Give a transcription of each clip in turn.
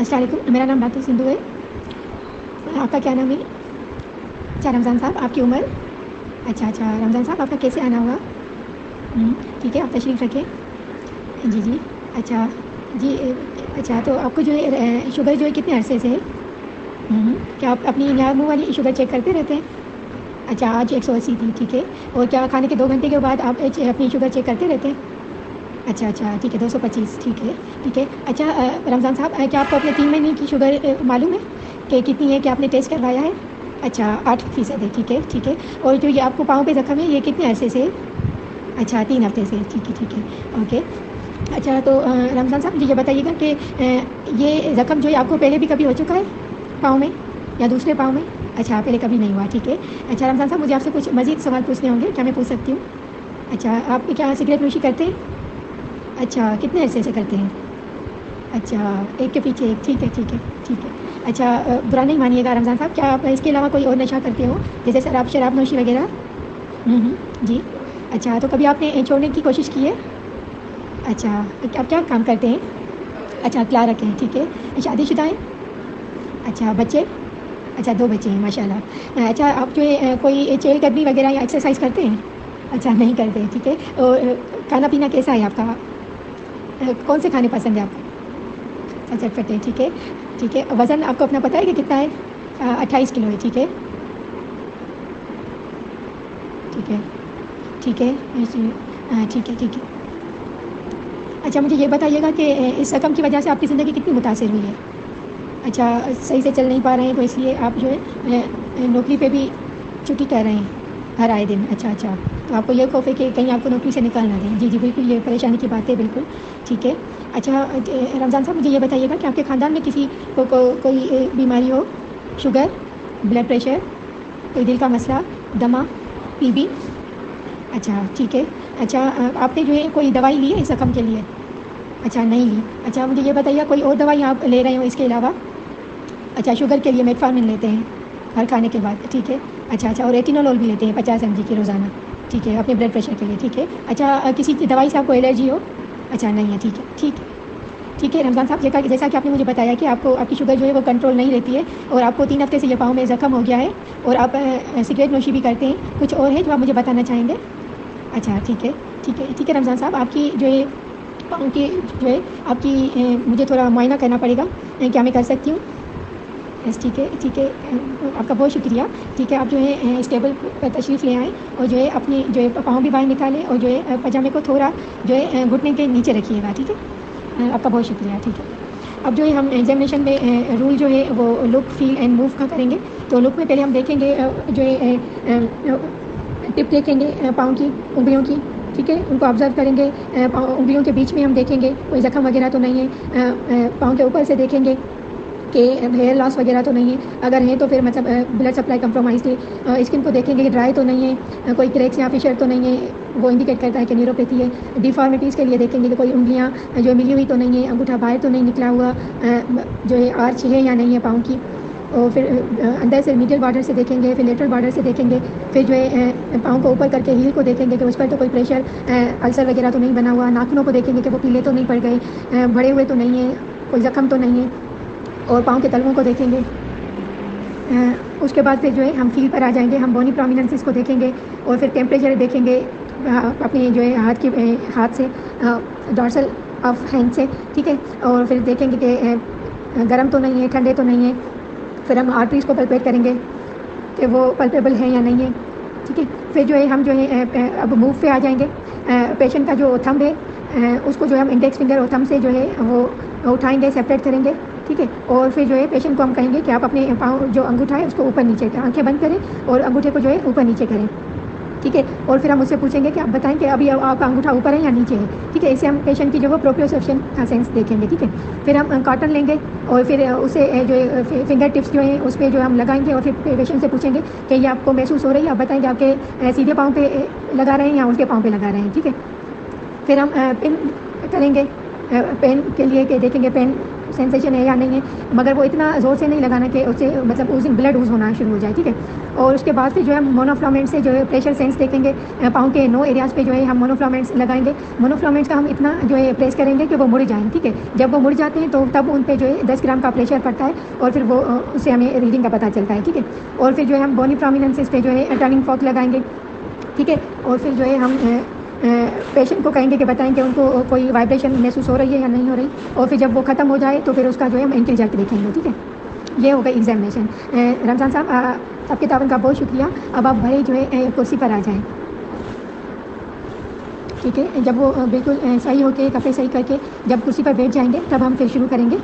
السلام علیکم، میرا نام ڈاکٹر سندھو ہے. آپ کا کیا نام ہے؟ اچھا رمضان صاحب، آپ کی عمر؟ اچھا رمضان صاحب، آپ کا کیسے آنا ہوا؟ ٹھیک ہے، آپ تشریف رکھیں. جی اچھا. جی اچھا، تو آپ کو جو ہے شوگر جو ہے کتنے عرصے سے ہے؟ کیا آپ اپنی منہ والی شوگر چیک کرتے رہتے ہیں؟ اچھا، آج 180 تھی. ٹھیک ہے. اور کیا کھانے کے 2 گھنٹے کے بعد آپ اپنی شوگر چیک کرتے رہتے ہیں؟ اچھا ٹھیک ہے، 225. ٹھیک ہے. اچھا رمضان صاحب، کیا آپ کو اپنے 3 مہینے کی شوگر معلوم ہے کہ کتنی ہے؟ کہ آپ نے ٹیسٹ کروایا ہے؟ اچھا 8% ہے. ٹھیک ہے. اور جو یہ آپ کو پاؤں پہ زخم ہے، یہ کتنے عرصے سے ہے؟ اچھا 3 ہفتے سے. ٹھیک ہے. اوکے. اچھا تو رمضان صاحب مجھے یہ بتائیے گا کہ یہ زخم جو ہے آپ کو پہلے بھی کبھی ہو چکا ہے پاؤں میں یا دوسرے پاؤں میں؟ اچھا پہلے کبھی نہیں ہوا. ٹھیک ہے. اچھا رمضان صاحب، مجھے آپ سے کچھ مزید سوال پوچھنے ہوں گے، کیا میں پوچھ سکتی ہوں؟ اچھا، آپ کیا سگریٹ نوشی کرتے ہیں؟ اچھا کتنے عرصے سے کرتے ہیں؟ اچھا ایک کے پیچھے ایک. ٹھیک ہے. اچھا برا نہیں مانیے گا رمضان صاحب، کیا آپ اس کے علاوہ کوئی اور نشہ کرتے ہو جیسے شراب نوشی وغیرہ؟ جی. اچھا تو کبھی آپ نے چھوڑنے کی کوشش کی ہے؟ اچھا آپ کیا کام کرتے ہیں؟ اچھا کلارک ہیں. ٹھیک ہے. شادی شدہ ہیں؟ اچھا بچے؟ اچھا 2 بچے ہیں، ماشاء اللہ. اچھا آپ جو ہے کوئی چہل قدمی وغیرہ یا ایکسرسائز کرتے ہیں؟ اچھا نہیں کرتے. ٹھیک ہے. اور کھانا پینا کیسا ہے آپ کا؟ کون سے کھانے پسند ہیں آپ کو؟ چٹپٹے. ٹھیک ہے. وزن آپ کو اپنا پتہ ہے کہ کتنا ہے؟ 28 کلو ہے. ٹھیک ہے. ٹھیک ہے. اچھا مجھے یہ بتائیے گا کہ اس رقم کی وجہ سے آپ کی زندگی کتنی متاثر ہوئی ہے؟ اچھا صحیح سے چل نہیں پا رہے ہیں تو اس لیے آپ جو ہے نوکری پہ بھی چھٹی کر رہے ہیں ہر آئے دن. اچھا تو آپ کو یہ خوف ہے کہ کہیں آپ کو نوکری سے نکال نہ دیں. جی بالکل، یہ پریشانی کی بات ہے بالکل. ٹھیک ہے. اچھا رمضان صاحب، مجھے یہ بتائیے گا کہ آپ کے خاندان میں کسی کو کوئی بیماری ہو؟ شوگر، بلڈ پریشر، کوئی دل کا مسئلہ، دمہ، TB؟ اچھا ٹھیک ہے. اچھا آپ نے جو ہے کوئی دوائی لی ہے اس رقم کے لیے؟ اچھا نہیں لی. اچھا مجھے یہ بتائیے کوئی اور دوائی آپ لے رہے ہو اس کے علاوہ؟ اچھا شوگر کے لیے میٹفارمن لیتے ہیں ہر کھانے کے بعد. ٹھیک ہے. اچھا اور ایٹینول بھی لیتے ہیں 50 mg کی روزانہ؟ ٹھیک ہے، اپنے بلڈ پریشر کے لیے. ٹھیک ہے. اچھا کسی دوائی سے آپ کو الرجی ہو؟ اچھا نہیں ہے. ٹھیک ہے رمضان صاحب، جیسا کہ آپ نے مجھے بتایا کہ آپ کو آپ کی شوگر جو ہے وہ کنٹرول نہیں رہتی ہے اور آپ کو 3 ہفتے سے یہ پاؤں میں زخم ہو گیا ہے اور آپ سگریٹ نوشی بھی کرتے ہیں. کچھ اور ہے جو آپ مجھے بتانا چاہیں گے؟ اچھا ٹھیک ہے رمضان صاحب، آپ کی جو ہے پاؤں کی جو ہے آپ کی مجھے تھوڑا معائنہ کرنا پڑے گا. کیا میں کر سکتی ہوں؟ یس ٹھیک ہے. آپ کا بہت شکریہ. ٹھیک ہے. آپ جو ہے اس ٹیبل پر تشریف لے آئیں اور جو ہے اپنی جو ہے پاؤں بھی باہر نکالیں اور جو ہے پجامے کو تھوڑا جو ہے گھٹنے کے نیچے رکھیے گا. ٹھیک ہے. آپ کا بہت شکریہ. ٹھیک ہے. اب جو ہے ہم ایگزامینیشن میں رول جو ہے وہ لک، فیل اینڈ موو کا کریں گے. تو لک میں پہلے ہم دیکھیں گے جو ہے ٹپ دیکھیں گے پاؤں کی، انگلیوں کی. ٹھیک ہے. ان کو آبزرو کریں گے. انگلیوں کے بیچ میں ہم دیکھیں گے کوئی زخم وغیرہ تو نہیں ہے. پاؤں کے اوپر سے دیکھیں گے کہ ہیئر لاس وغیرہ تو نہیں ہے. اگر ہے تو پھر مطلب بلڈ سپلائی کمپرومائز ہے. اسکن کو دیکھیں گے کہ ڈرائی تو نہیں ہے، کوئی کریکس یا فشر تو نہیں ہے، وہ انڈیکیٹ کرتا ہے کہ نیوروپیتھی ہے. ڈیفارمیٹیز کے لیے دیکھیں گے کہ کوئی انگلیاں جو ملی ہوئی تو نہیں ہے، انگوٹھا باہر تو نہیں نکلا ہوا، جو ہے آرچ ہے یا نہیں ہے پاؤں کی. اور پھر اندر سے میڈل بارڈر سے دیکھیں گے، پھر لیٹرل بارڈر سے دیکھیں گے. پھر جو ہے پاؤں کو اوپر کر کے ہیل کو دیکھیں گے کہ اس پر تو کوئی پریشر السر وغیرہ تو نہیں بنا ہوا. ناخنوں کو دیکھیں گے کہ وہ پیلے تو نہیں پڑ گئے، بڑے ہوئے تو نہیں ہیں، کوئی زخم تو نہیں ہے. اور پاؤں کے تلووں کو دیکھیں گے. اس کے بعد پھر جو ہے ہم فیل پر آ جائیں گے. ہم بونی پرومیننسز کو دیکھیں گے اور پھر ٹیمپریچر دیکھیں گے اپنے جو ہے ہاتھ سے، ڈارسل آف ہینڈ سے. ٹھیک ہے. اور پھر دیکھیں گے کہ گرم تو نہیں ہے، ٹھنڈے تو نہیں ہیں. پھر ہم آرٹریز کو پلپیٹ کریں گے کہ وہ پلپیبل ہیں یا نہیں ہے. ٹھیک ہے. پھر جو ہے ہم جو ہے اب موو پہ آ جائیں گے. پیشنٹ کا جو تھمب ہے اس کو جو ہے ہم انڈیکس فنگر اور تھمب سے جو ہے وہ اٹھائیں گے، سیپریٹ کریں گے. ٹھیک ہے. اور پھر جو ہے پیشنٹ کو ہم کہیں گے کہ آپ اپنے پاؤں جو انگوٹھا ہے اس کو اوپر نیچے کریں، آنکھیں بند کریں اور انگوٹھے کو جو ہے اوپر نیچے کریں. ٹھیک ہے. اور پھر ہم اس سے پوچھیں گے کہ آپ بتائیں کہ ابھی آپ کا انگوٹھا اوپر ہے یا نیچے ہے. ٹھیک ہے. اس سے ہم پیشنٹ کی جو ہے پروپریوسیپشن کا سینس دیکھیں گے. ٹھیک ہے. پھر ہم کاٹن لیں گے اور پھر اسے جو ہے فنگر ٹپس جو ہیں اس پہ جو ہم لگائیں گے اور پھر پیشنٹ سے پوچھیں گے کہ یہ آپ کو محسوس ہو رہی ہے، آپ بتائیں کہ آپ کے سیدھے پاؤں پہ لگا رہے ہیں یا الٹے پاؤں پہ لگا رہے ہیں. ٹھیک ہے. پھر ہم پن کریں گے پین کے لیے کہ دیکھیں گے پین سینسیشن ہے یا نہیں ہے، مگر وہ اتنا زور سے نہیں لگانا کہ اس سے مطلب اس دن بلڈ اوز ہونا شروع ہو جائے، ٹھیک ہے. اور اس کے بعد پھر جو ہے مونوفلامنٹ سے جو ہے پریشر سینس دیکھیں گے، پاؤں کے 9 ایریاز پہ جو ہے ہم مونوفلامنٹس لگائیں گے. مونوفلامنٹس کا ہم اتنا جو ہے پریس کریں گے کہ وہ مڑ جائیں، ٹھیک ہے. جب وہ مڑ جاتے ہیں تو تب ان پہ جو ہے 10 گرام کا پریشر پڑتا ہے اور پھر وہ اس سے ہمیں ریڈنگ کا پتہ چلتا ہے، ٹھیک ہے. اور پھر جو ہے ہم بونی پرومیننسز پہ جو ہے ٹرننگ فورک لگائیں گے، ٹھیک ہے. اور پھر جو ہے ہم پیشنٹ کو کہیں گے کہ بتائیں کہ ان کو کوئی وائبریشن محسوس ہو رہی ہے یا نہیں ہو رہی، اور پھر جب وہ ختم ہو جائے تو پھر اس کا جو ہے ہم اینٹی ریزلٹ دیکھیں گے، ٹھیک ہے. یہ ہوگا ایگزامینیشن. رمضان صاحب آپ کے تعاون کا بہت شکریہ. اب آپ بھائی جو ہے کرسی پر آ جائیں، ٹھیک ہے. جب وہ بالکل صحیح ہو کے کپڑے صحیح کر کے جب کرسی پر بیٹھ جائیں گے تب ہم پھر شروع کریں گے،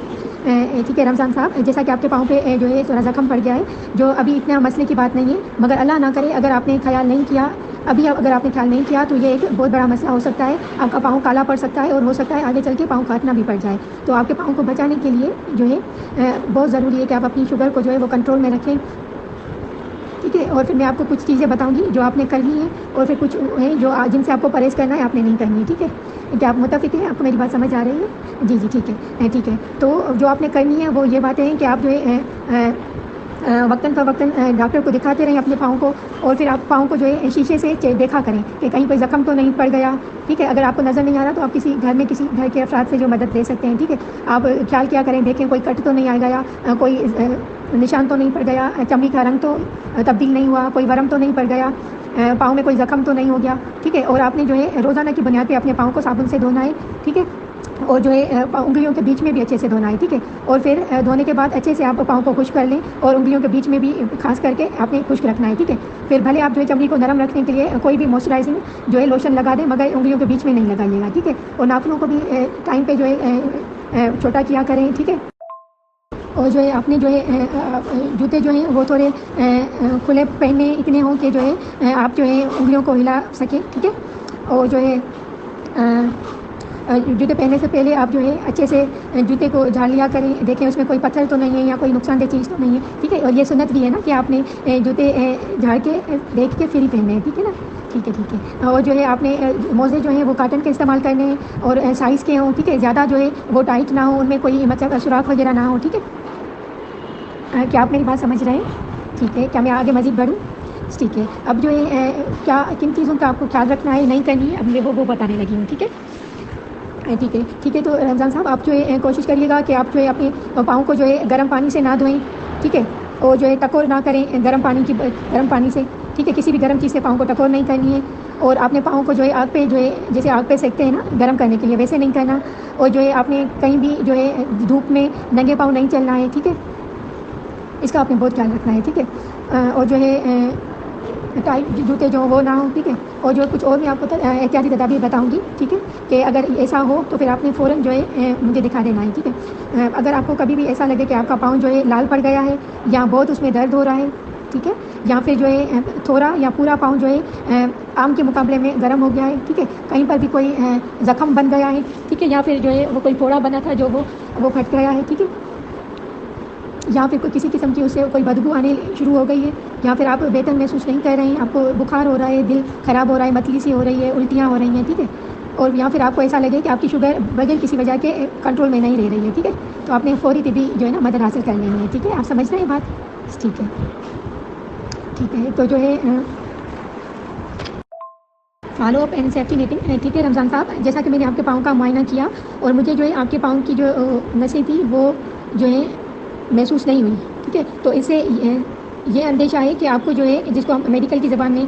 ٹھیک ہے. رمضان صاحب جیسا کہ آپ کے پاؤں پہ جو ہے تھوڑا زخم پڑ گیا ہے، جو ابھی اتنا مسئلے کی بات نہیں ہے، مگر اللہ نہ کرے اگر آپ نے خیال نہیں کیا اگر آپ نے خیال نہیں کیا تو یہ ایک بہت بڑا مسئلہ ہو سکتا ہے. آپ کا پاؤں کالا پڑ سکتا ہے اور ہو سکتا ہے آگے چل کے پاؤں کاٹنا بھی پڑ جائے. تو آپ کے پاؤں کو بچانے کے لیے جو ہے بہت ضروری ہے کہ آپ اپنی شوگر کو جو ہے وہ کنٹرول میں رکھیں، ٹھیک ہے. اور پھر میں آپ کو کچھ چیزیں بتاؤں گی جو آپ نے کرنی ہے، اور پھر کچھ ہیں جو جن سے آپ کو پرہیز کرنا ہے آپ نے نہیں کرنی ہے، ٹھیک ہے. کیا آپ متفق ہیں؟ آپ کو میری بات سمجھ آ رہی ہے؟ جی ٹھیک ہے ٹھیک ہے. تو جو آپ نے کرنی ہے وہ یہ باتیں ہیں کہ آپ جو ہے وقتاً فوقتاً ڈاکٹر کو دکھاتے رہیں اپنے پاؤں کو، اور پھر آپ پاؤں کو جو ہے شیشے سے دیکھا کریں کہ کہیں کوئی زخم تو نہیں پڑ گیا، ٹھیک ہے. اگر آپ کو نظر نہیں آ رہا تو آپ کسی گھر کے افراد سے جو مدد لے سکتے ہیں، ٹھیک ہے. آپ خیال کیا کریں، دیکھیں کوئی کٹ تو نہیں آ گیا، کوئی نشان تو نہیں پڑ گیا، چمڑی کا رنگ تو تبدیل نہیں ہوا، کوئی ورم تو نہیں پڑ گیا، پاؤں میں کوئی زخم تو نہیں ہو گیا، ٹھیک ہے. اور آپ نے جو ہے روزانہ کی بنیاد پہ اپنے پاؤں کو صابن سے دھونا ہے، ٹھیک ہے. اور جو ہے انگلیوں کے بیچ میں بھی اچھے سے دھونا ہے، ٹھیک ہے. اور پھر دھونے کے بعد اچھے سے آپ پاؤں کو خشک کر لیں، اور انگلیوں کے بیچ میں بھی خاص کر کے آپ نے خشک رکھنا ہے، ٹھیک ہے. پھر بھلے آپ جو ہے چمڑی کو نرم رکھنے کے لیے کوئی بھی موئسچرائزنگ جو ہے لوشن لگا دیں، مگر انگلیوں کے بیچ میں نہیں لگائیے گا، ٹھیک ہے. اور ناخنوں کو بھی ٹائم پہ جو ہے چھوٹا کیا کریں، ٹھیک ہے. اور جو ہے آپ نے جو ہے جوتے جو ہیں وہ تھوڑے کھلے پہننے اتنے ہوں کہ جو ہے آپ جو ہے انگلیوں کو ہلا سکیں، ٹھیک ہے. اور جو ہے جوتے پہننے سے پہلے آپ جو ہے اچھے سے جوتے کو جھاڑ لیا کریں، دیکھیں اس میں کوئی پتھر تو نہیں ہے یا کوئی نقصان دہ چیز تو نہیں ہے، ٹھیک ہے. اور یہ سنت بھی ہے نا کہ آپ نے جوتے جھاڑ کے دیکھ کے پھر ہی پہننے ہیں، ٹھیک ہے نا. ٹھیک ہے. اور جو ہے آپ نے موزے جو ہیں وہ کاٹن کے استعمال کرنے ہیں اور سائز کے ہوں، ٹھیک ہے. زیادہ جو ہے وہ ٹائٹ نہ ہو، ان میں کوئی مطلب سوراخ وغیرہ نہ ہو، ٹھیک ہے. کیا آپ میری بات سمجھ رہے ہیں؟ ٹھیک ہے. کیا میں آگے مزید بڑھوں؟ ٹھیک ہے. اب جو ہے کیا کن چیزوں کا آپ کو خیال رکھنا ہے، نہیں کرنی ہے، اب میں وہ بتانے لگی ہوں، ٹھیک ہے. ٹھیک ہے. تو رمضان صاحب آپ جو ہے کوشش کریے گا کہ آپ جو ہے اپنے پاؤں کو جو ہے گرم پانی سے نہ دھوئیں، ٹھیک ہے. اور جو ہے ٹکور نہ کریں گرم پانی سے، ٹھیک ہے. کسی بھی گرم چیز سے پاؤں کو ٹکور نہیں کرنی ہے. اور آپ نے پاؤں کو جو ہے آگ پہ جو ہے جیسے آگ پہ سیکتے ہیں نا گرم کرنے کے لیے، ویسے نہیں کرنا. اور جو ہے آپ نے کہیں بھی جو ہے دھوپ میں ننگے پاؤں نہیں چلنا ہے، ٹھیک ہے. اس کا آپ نے بہت خیال رکھنا ہے، ٹھیک ہے. اور جو ہے ٹائٹ جوتے جو وہ نہ ہوں، ٹھیک ہے. اور جو کچھ اور میں آپ کو احتیاطی تدابیر بتاؤں گی، ٹھیک ہے. کہ اگر ایسا ہو تو پھر آپ نے فوراً جو ہے مجھے دکھا دینا ہے، ٹھیک ہے. اگر آپ کو کبھی بھی ایسا لگے کہ آپ کا پاؤں جو ہے لال پڑ گیا ہے یا بہت اس میں درد ہو رہا ہے، ٹھیک ہے. یا پھر جو ہے تھوڑا یا پورا پاؤں جو ہے عام کے مقابلے میں گرم ہو گیا ہے، ٹھیک ہے. کہیں پر بھی کوئی زخم بن گیا ہے، ٹھیک ہے. یا پھر جو ہے وہ کوئی پھوڑا بنا تھا جو وہ پھٹ گیا ہے، ٹھیک ہے. یا پھر کوئی کسی قسم کی اس سے کوئی بدبو آنے شروع ہو گئی ہے، یا پھر آپ بہتر محسوس نہیں کر رہے ہیں، آپ کو بخار ہو رہا ہے، دل خراب ہو رہا ہے، متلی سی ہو رہی ہے، الٹیاں ہو رہی ہیں، ٹھیک ہے. اور یا پھر آپ کو ایسا لگے کہ آپ کی شوگر بغیر کسی وجہ کے کنٹرول میں نہیں رہ رہی ہے، ٹھیک ہے. تو آپ نے فوری طبی جو ہے نا مدد حاصل کر لینی ہے، ٹھیک ہے. آپ سمجھ رہے ہیں بات؟ ٹھیک ہے. تو جو ہے follow up and safety netting, ٹھیک ہے. رمضان صاحب جیسا کہ میں نے آپ کے پاؤں کا معائنہ کیا اور مجھے جو ہے آپ کے پاؤں کی جو نسیں تھی وہ جو ہے محسوس نہیں ہوئی، ٹھیک ہے. تو اس سے یہ اندیشہ ہے کہ آپ کو جو ہے جس کو ہم میڈیکل کی زبان میں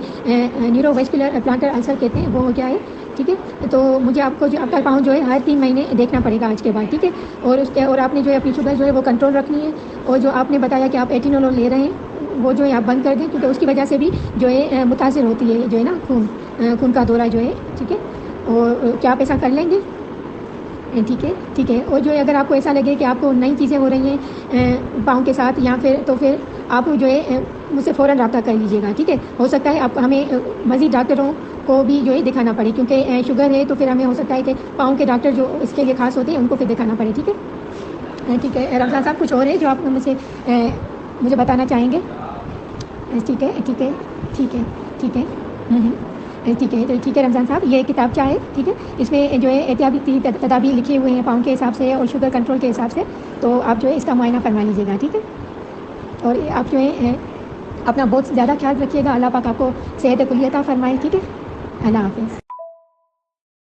نیورو ویسکولر پلانٹر السر کہتے ہیں وہ ہو گیا ہے، ٹھیک ہے. تو مجھے آپ کو جو آپ کا پاؤں جو ہے ہر 3 مہینے دیکھنا پڑے گا آج کے بعد، ٹھیک ہے. اور آپ نے جو ہے اپنی شوگر جو ہے وہ کنٹرول رکھنی ہے. اور جو آپ نے بتایا کہ آپ ایٹینولول لے رہے ہیں وہ جو ہے آپ بند کر دیں، کیونکہ اس کی وجہ سے بھی جو ہے متاثر ہوتی ہے جو ہے نا خون کا دورہ جو ہے، ٹھیک ہے. اور کیا آپ ایسا کر لیں گے؟ ٹھیک ہے. اور جو ہے اگر آپ کو ایسا لگے کہ آپ کو نئی چیزیں ہو رہی ہیں پاؤں کے ساتھ یا پھر آپ جو ہے مجھ سے فوراً رابطہ کر لیجیے گا، ٹھیک ہے. ہو سکتا ہے آپ ہمیں مزید ڈاکٹروں کو بھی جو ہے دکھانا پڑے، کیونکہ شوگر ہے تو پھر ہمیں ہو سکتا ہے کہ پاؤں کے ڈاکٹر جو اس کے لیے خاص ہوتے ہیں ان کو پھر دکھانا پڑے، ٹھیک ہے. ٹھیک ہے. رمضان صاحب کچھ اور ہے جو آپ مجھے بتانا چاہیں گے؟ ٹھیک ہے. ٹھیک ہے رمضان صاحب، یہ کتاب کیا ہے؟ ٹھیک ہے، اس میں جو ہے احتیاطی تدابیر لکھے ہوئے ہیں پاؤنڈ کے حساب سے اور شوگر کنٹرول کے حساب سے، تو آپ جو ہے اس کا معائنہ فرما لیجیے گا. ٹھیک ہے، اور آپ جو ہے اپنا بہت زیادہ خیال رکھیے گا. اللہ پاک آپ کو صحت کلیہ عطا فرمائے. ٹھیک ہے، اللہ حافظ.